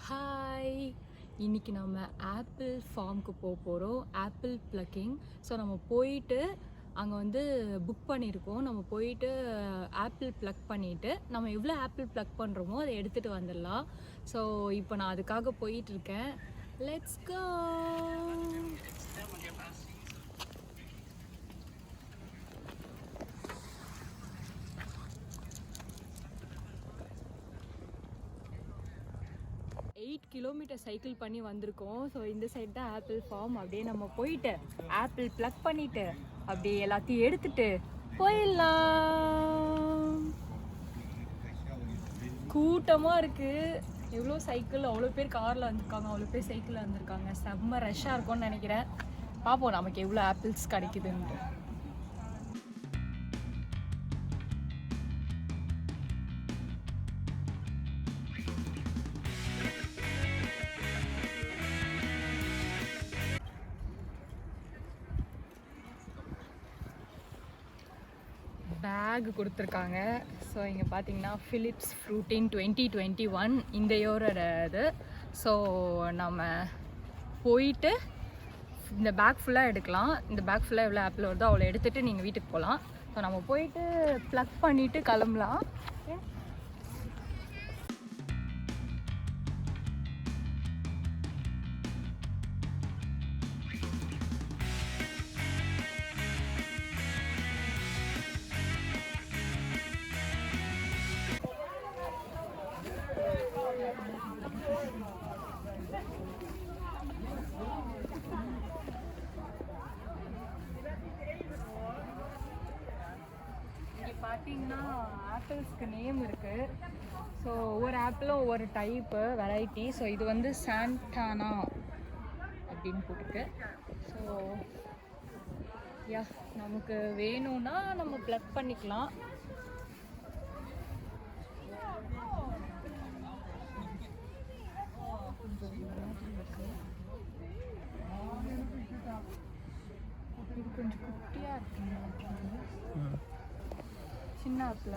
Hi, இன்றைக்கி நம்ம apple ஃபார்முக்கு போகிறோம். Apple plugging. ஸோ நம்ம போயிட்டு அங்கே வந்து புக் பண்ணியிருக்கோம். நம்ம போயிட்டு ஆப்பிள் ப்ளக் பண்ணிவிட்டு நம்ம எவ்வளோ ஆப்பிள் ப்ளக் பண்ணுறோமோ அதை எடுத்துகிட்டு வந்துடலாம். ஸோ இப்போ நான் அதுக்காக போயிட்டுருக்கேன். Let's go. 8 கிலோமீட்டர் சைக்கிள் பண்ணி வந்திருக்கோம். ஸோ இந்த சைட் தான் ஆப்பிள் ஃபார்ம். அப்படியே நம்ம போயிட்டு ஆப்பிள் ப்ளக் பண்ணிவிட்டு அப்படியே எல்லாத்தையும் எடுத்துட்டு போயிடலாம். கூட்டமாக இருக்குது. எவ்வளோ சைக்கிள், அவ்வளோ பேர் காரில் வந்திருக்காங்க, அவ்வளோ பேர் சைக்கிளில் வந்திருக்காங்க. செம்ம ரஷ்ஷாக இருக்கும்னு நினைக்கிறேன். பார்ப்போம் நமக்கு எவ்வளோ ஆப்பிள்ஸ் கிடைக்குதுன்ட்டு. பேக் கொடுத்துருக்காங்க. ஸோ இங்கே பார்த்தீங்கன்னா ஃபிலிப்ஸ் ஃப்ரூட்டின் 2021 இந்த இயரோட இது. ஸோ நம்ம போயிட்டு இந்த பேக் ஃபுல்லாக எடுக்கலாம். இந்த பேக் ஃபுல்லாக எவ்வளோ ஆப்பிள் வருதோ அவ்வளோ எடுத்துகிட்டு நீங்கள் வீட்டுக்கு போகலாம். ஸோ நம்ம போயிட்டு ப்ளக் பண்ணிவிட்டு கிளம்பலாம். ஓகே, பார்த்தீங்கன்னா ஆப்பிள்ஸ்க்கு நேம் இருக்குது. ஸோ ஒவ்வொரு ஆப்பிளும் ஒவ்வொரு டைப்பு வெரைட்டி. ஸோ இது வந்து சாண்டானா அப்படின்னு போட்டிருக்கு. ஸோ யா, நமக்கு வேணும்னா நம்ம ப்ளக் பண்ணிக்கலாம். இது கொஞ்சம் குட்டியாக இருக்குங்க, சின்ன ஆப்பிள்.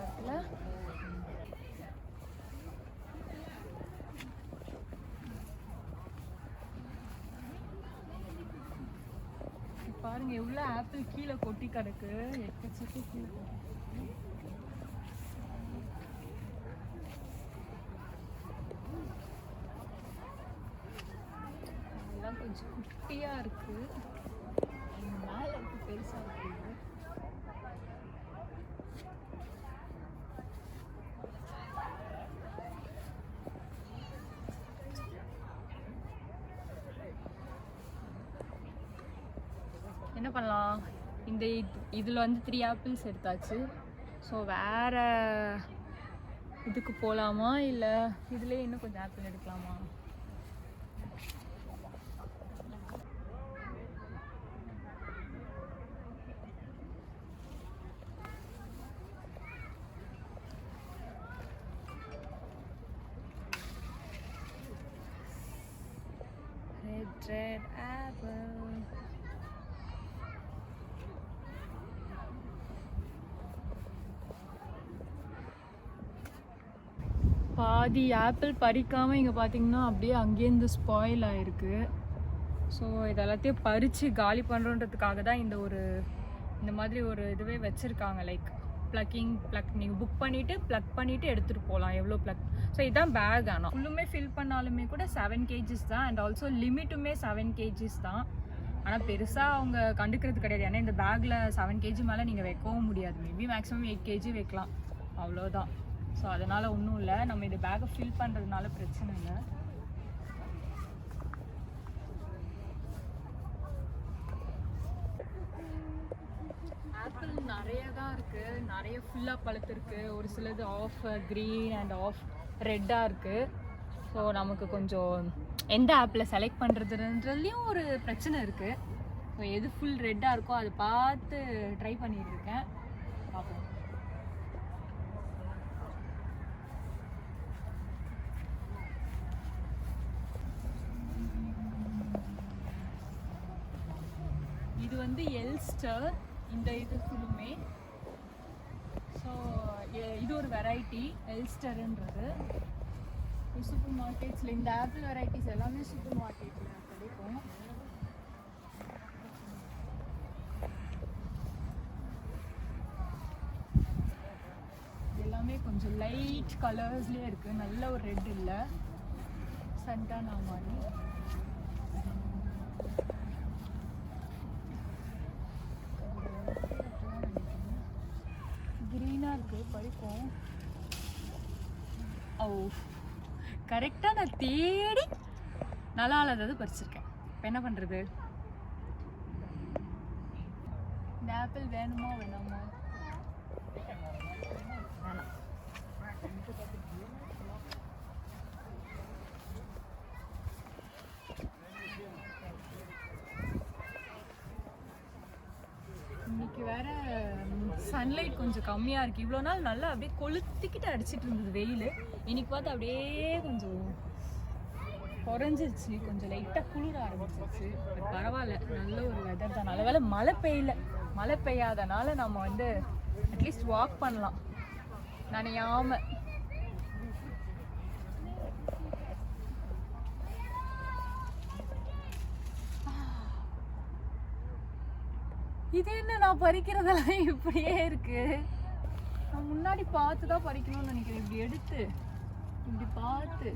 பாருங்க எவ்வளோ ஆப்பிள் கீழே கொட்டி கிடக்கு. எக்கச்சக்க கீழே எல்லாம் கொஞ்சம் குட்டியாக இருக்குது. மேலே இருக்கு, பெருசாக இருக்குது. என்ன பண்ணலாம், இந்த இதில் வந்து 3 ஆப்பிள்ஸ் எடுத்தாச்சு. ஸோ வேறு இதுக்கு போகலாமா, இல்லை இதுலேயே இன்னும் கொஞ்சம் ஆப்பிள் எடுக்கலாமா? Red apple. பாதி ஆப்பிள் பறிக்காமல் இங்கே பார்த்தீங்கன்னா அப்படியே அங்கேருந்து ஸ்பாயில் ஆகிருக்கு. ஸோ இதெல்லாத்தையும் பறித்து காலி பண்ணுறோன்றதுக்காக தான் இந்த மாதிரி ஒரு இதுவே வச்சுருக்காங்க. லைக் ப்ளக் நீங்கள் புக் பண்ணிவிட்டு ப்ளக் பண்ணிவிட்டு எடுத்துகிட்டு போகலாம் எவ்வளோ ப்ளக். ஸோ இதுதான் பேக். ஆனால் ஃபுல்லுமே ஃபில் பண்ணாலுமே கூட 7 kgs தான். அண்ட் ஆல்சோ லிமிட்டுமே 7 kgs தான். ஆனால் பெருசாக அவங்க கண்டுக்கிறது கிடையாது. ஏன்னா இந்த பேக்கில் 7 kg மேலே நீங்கள் வைக்கவும் முடியாது. மேபி மேக்ஸிமம் 8 kg வைக்கலாம், அவ்வளோதான். ஸோ அதனால் ஒன்றும் இல்லை, நம்ம இந்த பேக்கை ஃபில் பண்ணுறதுனால பிரச்சனை இல்லை. ஆப்பிள் நிறைய தான் இருக்குது, நிறைய ஃபுல்லாக பழுத்துருக்கு. ஒரு சிலது ஆஃப் க்ரீன் அண்ட் ஆஃப் ரெட்டாக இருக்குது. ஸோ நமக்கு கொஞ்சம் எந்த ஆப்பிளை செலக்ட் பண்ணுறதுன்றதுலேயும் ஒரு பிரச்சனை இருக்குது. ஸோ எது ஃபுல் ரெட்டாக இருக்கோ அதை பார்த்து ட்ரை பண்ணிகிட்ருக்கேன். பார்ப்போம். இது வந்து எல்ஸ்டர், இந்த இது ஃபுல்லுமே. ஸோ இது ஒரு வெரைட்டி எல்ஸ்டருன்றது. சூப்பர் மார்க்கெட்ஸில் இந்த ஆப்பிள் வெரைட்டிஸ் எல்லாமே சூப்பர் மார்க்கெட்டில் கிடைக்கும். எல்லாமே கொஞ்சம் லைட் கலர்ஸ்லேயே இருக்குது. நல்ல ஒரு ரெட் இல்லை, சண்டானா மாதிரி. க்ரீனாக இருக்குது, பறிப்போம். ஓ, கரெக்டாக நான் தேடி நல்லா இல்லாதது பறிச்சிருக்கேன். இப்போ என்ன பண்ணுறது? இந்த ஆப்பிள் வேணுமா வேணாமா? வேணாம். இன்னைக்கு வேற சன்லைட் கொஞ்சம் கம்மியாக இருக்குது. இவ்வளோ நாள் நல்லா அப்படியே கொளுத்திக்கிட்டு அடிச்சிட்டு இருந்தது வெயில். இன்னைக்கு பார்த்து அப்படியே கொஞ்சம் குறைஞ்சிருச்சு, கொஞ்சம் லைட்டாக குளிர ஆரம்பிச்சிருச்சு. பட் பரவாயில்ல, நல்ல ஒரு வெதர் தான். நல்ல வேளை மழை பெய்யல. மழை பெய்யாதனால நம்ம வந்து அட்லீஸ்ட் வாக் பண்ணலாம் நனையாம. இது என்ன, நான் பறிக்கிறதெல்லாம் இப்படியே இருக்கு. நான் முன்னாடி பார்த்து தான் பறிக்கணும்னு நினைக்கிறேன். இப்படி எடுத்து இப்படி பார்த்து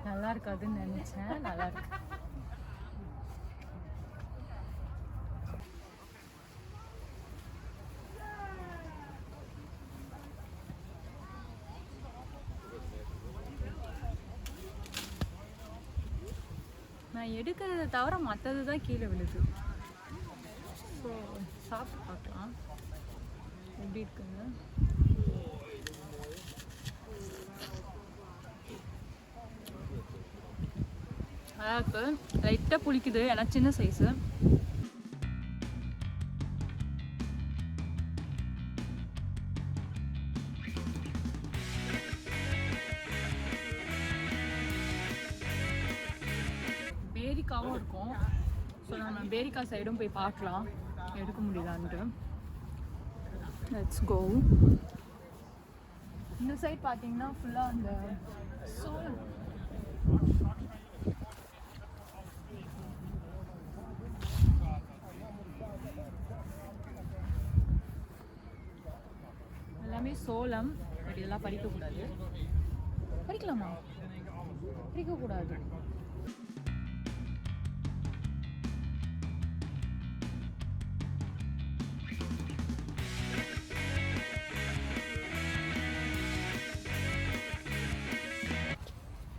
நல்லா இருக்காதுன்னு நினைச்சேன். நல்லா இருக்கு. நான் எடுக்கிறத தவிர மற்றது தான் கீழே விழுது. ஸோ சாப்பிட்டு பார்க்கலாம் எப்படி இருக்குங்க. நல்லா இருக்கு. லைட்டாக புளிக்குது, ஏன்னா சின்ன சைஸு. பேரிக்காவும் இருக்கும். ஸோ நம்ம பேரிக்காய் சைடும் போய் பார்க்கலாம் எடுக்க முடியுதான்ட்டு. Let's go. இந்த சைட் பார்த்தீங்கன்னா ஃபுல்லாக அந்த சோளம். எல்லாமே சோளம். பட் இதெல்லாம் பறிக்கக்கூடாது. பறிக்கலாமா? பறிக்கக்கூடாது.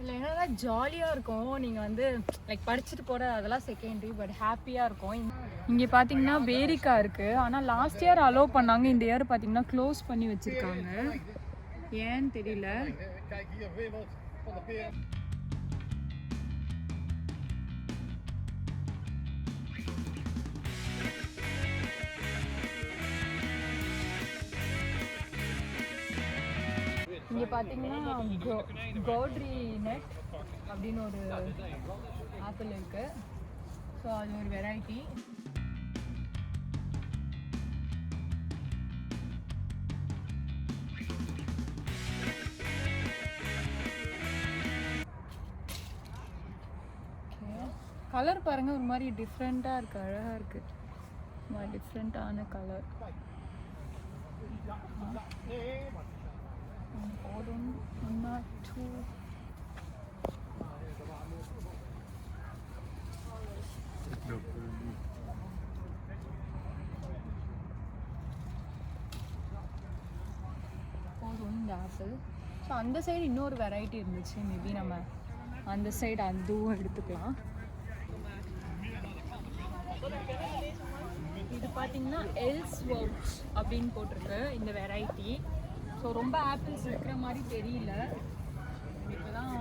இல்லை, என்னன்னா ஜாலியாக இருக்கும். நீங்கள் வந்து லைக் படிச்சுட்டு போகிற அதெல்லாம் செகண்டரி, பட் ஹாப்பியாக இருக்கும். இங்கே பார்த்தீங்கன்னா பேரிக்காய் இருக்குது. ஆனால் லாஸ்ட் இயர் அலோவ் பண்ணாங்க. இந்த இயர் பார்த்தீங்கன்னா க்ளோஸ் பண்ணி வச்சுருக்காங்க. ஏன்னு தெரியல. இங்கே பார்த்தீங்கன்னா கோட்ரி நட் அப்படின்னு ஒரு ஆப்பிள் இருக்குது. ஸோ அது ஒரு வெரைட்டி. கலர் பாருங்கள், ஒரு மாதிரி டிஃப்ரெண்ட்டாக இருக்குது, அழகாக இருக்குது. ஒரு மாதிரி டிஃப்ரெண்ட்டான கலர். போதும். 1 or 2. போதும் இந்த ஆப்பிள். ஸோ அந்த சைடு இன்னொரு வெரைட்டி இருந்துச்சு. மேபி நம்ம அந்த சைடு அதுவும் எடுத்துக்கலாம். இது பார்த்தீங்கன்னா எல்ஸ்வொர்த்ஸ் அப்படின்னு போட்டிருக்கு இந்த வெரைட்டி. ஸோ ரொம்ப ஆப்பிள்ஸ் இருக்கிற மாதிரி தெரியல. இப்போ தான்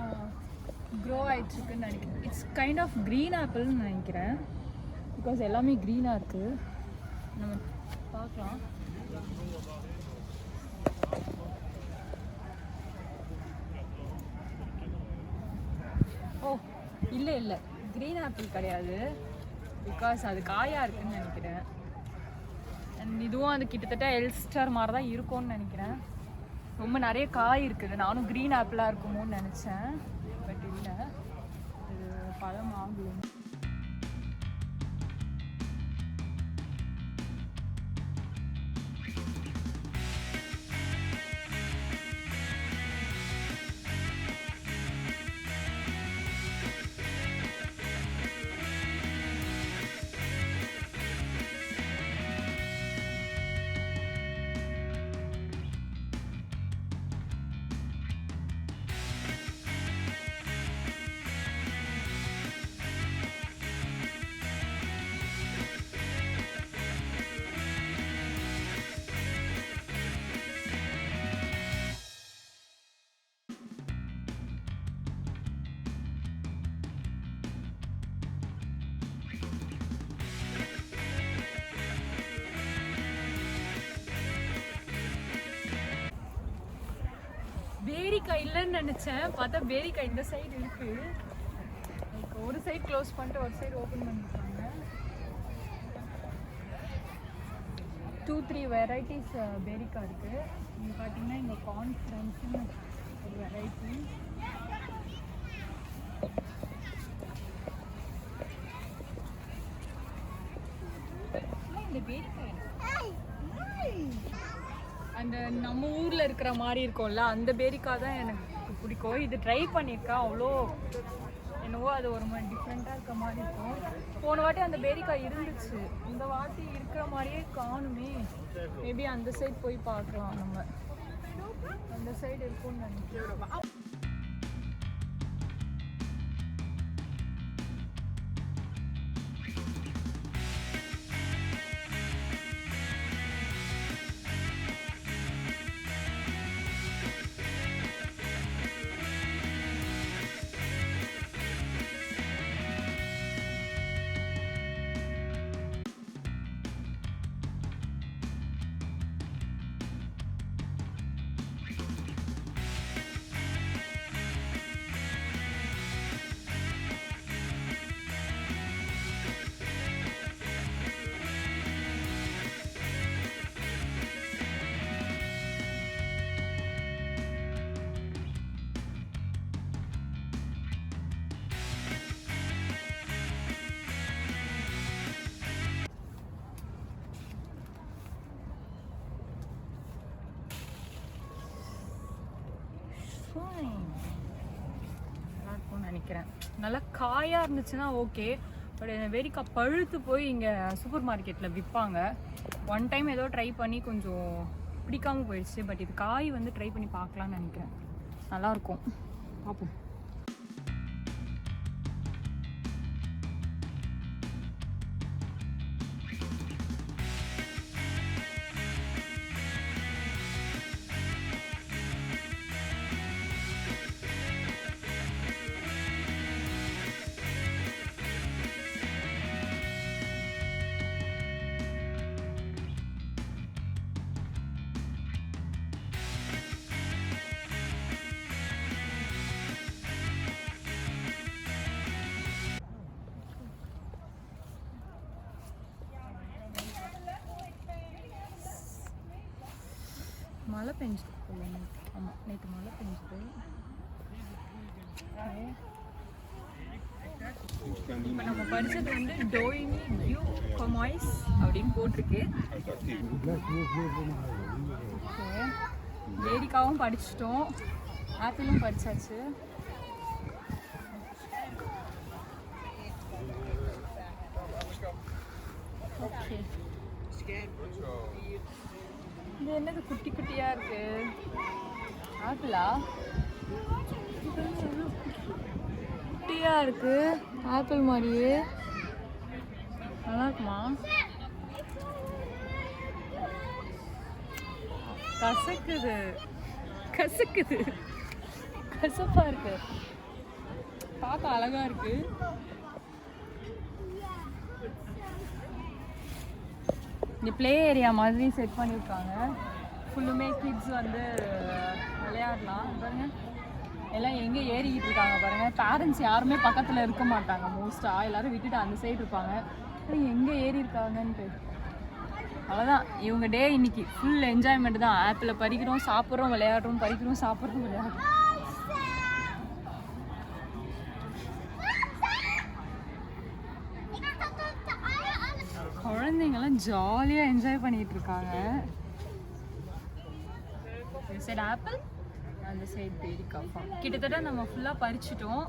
க்ரோ ஆகிட்டுருக்குன்னு நினைக்கிறேன். இட்ஸ் கைண்ட் ஆஃப் க்ரீன் ஆப்பிள்னு நினைக்கிறேன். பிகாஸ் எல்லாமே க்ரீனாக இருக்குது. நம்ம பார்க்கலாம். ஓ இல்லை இல்லை, க்ரீன் ஆப்பிள் கிடையாது. பிகாஸ் அது காயாக இருக்குதுன்னு நினைக்கிறேன். அண்ட் இதுவும் அது கிட்டத்தட்ட எல்ஸ்டர் மாதிரி தான் இருக்கும்னு நினைக்கிறேன். ரொம்ப நிறைய காய் இருக்குது. நானும் க்ரீன் ஆப்பிளாக இருக்குமோன்னு நினச்சேன், பட் இல்லை, இது பழம் ஆகும். பேரிக்காய் இல்லைன்னு நினச்சேன், பார்த்தா பேரிக்காய் இந்த சைடு இருக்குது. ஒரு சைடு க்ளோஸ் பண்ணிட்டு ஒரு சைடு ஓப்பன் பண்ணிருக்காங்க. 2-3 வெரைட்டிஸ் பேரிக்காய் இருக்குது. இங்கே பார்த்தீங்கன்னா இங்கே கான்ஃபரன்ஸ்னு ஒரு வெரைட்டி. இந்த பேரிக்காய் அந்த நம்ம ஊரில் இருக்கிற மாதிரி இருக்கும்ல, அந்த பேரிக்காய் தான் எனக்கு பிடிக்கும். இது ட்ரை பண்ணியிருக்கேன், அவ்வளோ என்னவோ அது ஒரு மாதிரி டிஃப்ரெண்ட்டாக இருக்க மாதிரி இருக்கும். போன வாட்டி அந்த பேரிக்காய் இருந்துச்சு, இந்த வாட்டி இருக்கிற மாதிரியே காணுமே. மேபி அந்த சைடு போய் பார்க்கலாம். நம்ம அந்த சைடு இருக்கும்னு நினைக்கிறேன். நல்லா இருக்கும்னு நினைக்கிறேன். நல்லா காயாக இருந்துச்சுன்னா ஓகே. பட் பேரிக்காய் பழுத்து போய் இங்கே சூப்பர் மார்க்கெட்டில் விற்பாங்க. ஒன் டைம் ஏதோ ட்ரை பண்ணி கொஞ்சம் பிடிக்காமல் போயிடுச்சு. பட் இது காய் வந்து ட்ரை பண்ணி பார்க்கலான்னு நினைக்கிறேன். நல்லாயிருக்கும், பார்ப்போம். மழை பெஞ்சுது போல நேற்று. ஆமாம், நேற்று மழை பெஞ்சுது. இப்போ நம்ம படித்தது வந்து டோயினி டியூ கொமாய்ஸ் அப்படின்னு போட்டிருக்கு. ஓகே, பேரிக்காவும் படிச்சிட்டோம், ஆப்பிளும் படித்தாச்சு. ஓகே, இது என்னது குட்டி குட்டியா இருக்கு? ஆப்பிளா? குட்டியா இருக்கு, ஆப்பிள் மாதிரியே. நல்லா இருக்குமா? கசக்குது, கசக்குது, கசப்பா இருக்கு. பார்க்க அழகா இருக்கு. இந்த ப்ளே ஏரியா மாதிரி செட் பண்ணியிருக்காங்க. ஃபுல்லுமே கிட்ஸ் வந்து விளையாடலாம். பாருங்க எல்லாம் எங்கே ஏறிக்கிட்டு இருக்காங்க பாருங்கள். பேரண்ட்ஸ் யாருமே பக்கத்தில் இருக்க மாட்டாங்க மோஸ்ட்டாக, எல்லோரும் விட்டுட்டு அந்த சைடு இருப்பாங்க. எங்கே ஏறி இருக்காங்கன்ட்டு. அவ்வளோதான் இவங்க டே இன்னைக்கு ஃபுல் என்ஜாய்மெண்ட் தான். ஆப்பில் பறிக்கிறோம், சாப்பிட்றோம், விளையாடுறோம், பறிக்கிறோம், சாப்பிட்றோம், விளையாடுறோம். குழந்தைங்கெல்லாம் ஜாலியாக என்ஜாய் பண்ணிகிட்டு இருக்காங்க. சைடு ஆப்பிள், அந்த சைடு பேரிக்கா ஃபார்ம். கிட்டத்தட்ட நம்ம ஃபுல்லாக பறிச்சிட்டோம்.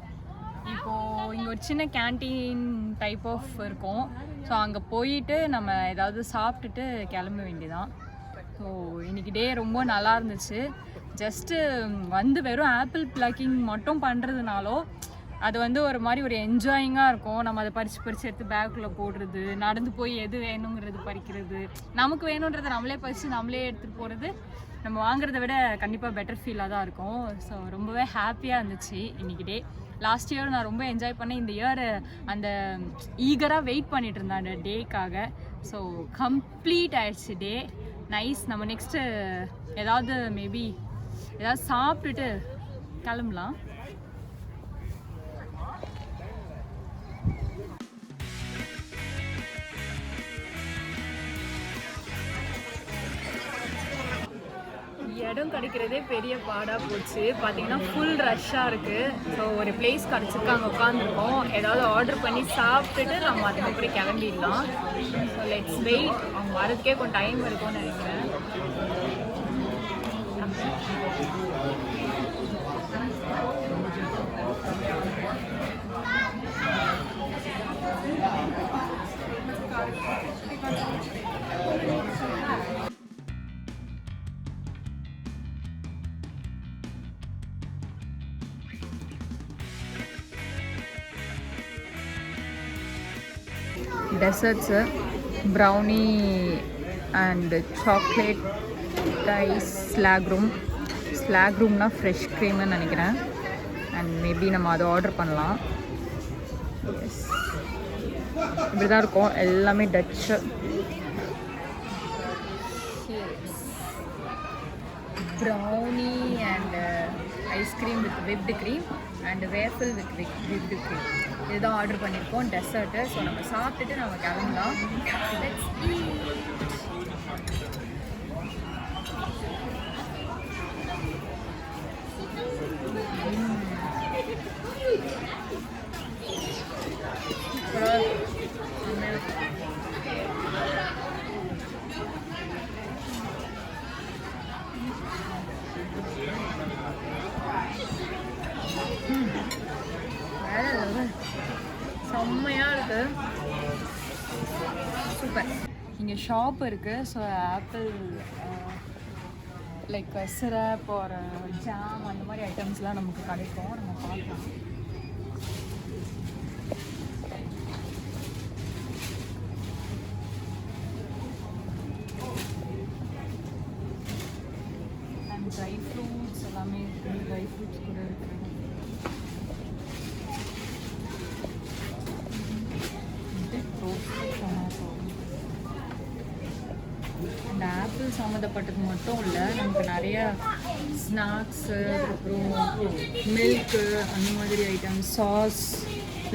இப்போது இங்கே ஒரு சின்ன கேன்டீன் டைப் ஆஃப் இருக்கும். ஸோ அங்கே போயிட்டு நம்ம ஏதாவது சாப்பிட்டுட்டு கிளம்ப வேண்டியதான். ஸோ இன்றைக்கி டே ரொம்ப நல்லா இருந்துச்சு. ஜஸ்ட்டு வந்து வெறும் ஆப்பிள் பிளக்கிங் மட்டும் பண்ணுறதுனாலோ அது வந்து ஒரு மாதிரி ஒரு என்ஜாயிங்காக இருக்கும். நம்ம அதை பறித்து எடுத்து பேக்குள்ளே போடுறது, நடந்து போய் எது வேணுங்கிறது பறிக்கிறது, நமக்கு வேணுன்றதை நம்மளே பறித்து நம்மளே எடுத்துகிட்டு போகிறது நம்ம வாங்குறத விட கண்டிப்பாக பெட்டர் ஃபீலாக தான் இருக்கும். ஸோ ரொம்பவே ஹாப்பியாக இருந்துச்சு இன்றைக்கி டே. லாஸ்ட் இயர் நான் ரொம்ப என்ஜாய் பண்ணேன். இந்த இயர் அந்த ஈகராக வெயிட் பண்ணிட்டு இருந்தேன் அந்த டேக்காக. ஸோ கம்ப்ளீட் ஆயிடுச்சு டே. நைஸ். நம்ம நெக்ஸ்ட்டு ஏதாவது மேபி ஏதாவது சாப்பிட்டுட்டு கிளம்பலாம். இடம் கிடைக்கிறதே பெரிய பாடாக போச்சு. பார்த்தீங்கன்னா ஃபுல் ரஷ்ஷாக இருக்குது. ஸோ ஒரு பிளேஸ் கிடச்சிருக்காங்க, உட்காந்துருக்கோம். ஏதாவது ஆர்டர் பண்ணி சாப்பிட்டுட்டு நம்ம அதுக்கப்புறம் கிளம்பிடலாம். So let's wait. அவங்க வரதுக்கே கொஞ்சம் டைம் இருக்கும்னு நினைக்கிறேன். Desserts brownie and chocolate ice ஸ்லாக் ரூம்னா ஃப்ரெஷ் க்ரீம்னு நினைக்கிறேன். அண்ட் மேபி நம்ம அதை ஆர்டர் பண்ணலாம். எஸ், இப்படி தான் இருக்கும் எல்லாமே. Dutch brownie and ice cream with whipped cream and waffle with whipped cream இதுதான் ஆர்டர் பண்ணியிருக்கோம் டெசர்ட்டு. ஸோ நம்ம சாப்பிட்டுட்டு நம்ம கிளம்பலாம். Let's eat. செம்மையாக இருக்குது. சூப்பர். இங்கே ஷாப் இருக்குது. ஸோ ஆப்பிள் லைக் சிரப் ஒரு ஜாம் அந்த மாதிரி ஐட்டம்ஸ்லாம் நமக்கு கிடைக்கும். நம்ம பார்க்கலாம். அண்ட் ட்ரை ஃப்ரூட்ஸ் எல்லாமே இருக்குது. ட்ரை ஃப்ரூட்ஸ் கூட இருக்குது. அந்த ஆப்பிள் சம்மந்தப்பட்டது மட்டும் இல்லை, நமக்கு நிறைய ஸ்நாக்ஸு, அப்புறம் மில்க்கு அந்த மாதிரி ஐட்டம்ஸ், சாஸ்,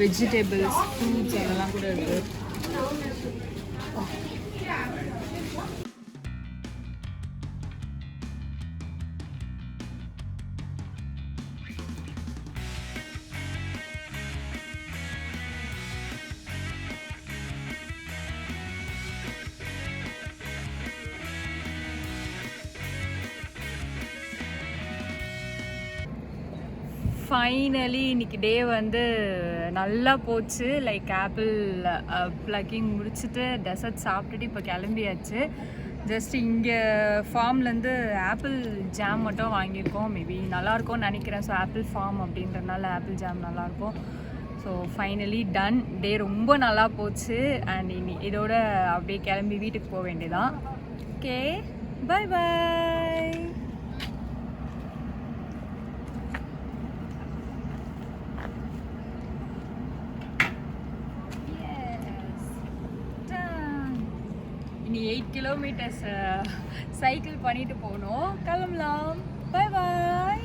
வெஜிடபிள்ஸ், ஃப்ரூட்ஸ் அதெல்லாம் கூட இருக்குது. ஃபைனலி இன்றைக்கி டே வந்து நல்லா போச்சு. லைக் ஆப்பிள் ப்ளக்கிங் முடிச்சுட்டு டெசர்ட் சாப்பிட்டுட்டு இப்போ கிளம்பியாச்சு. ஜஸ்ட் இங்கே ஃபார்ம்லேருந்து ஆப்பிள் ஜாம் மட்டும் வாங்கியிருக்கோம். மேபி நல்லாயிருக்கும்னு நினைக்கிறேன். ஸோ ஆப்பிள் ஃபார்ம் அப்படின்றதுனால ஆப்பிள் ஜாம் நல்லாயிருக்கும். So finally done. டே ரொம்ப நல்லா போச்சு. அண்ட் இதோட அப்படியே கிளம்பி வீட்டுக்கு போக வேண்டியதான். Okay, bye bye. இனி 8 கிலோமீட்டர்ஸ் சைக்கிள் பண்ணிட்டு போகணும். கிளம்பலாம். Bye bye.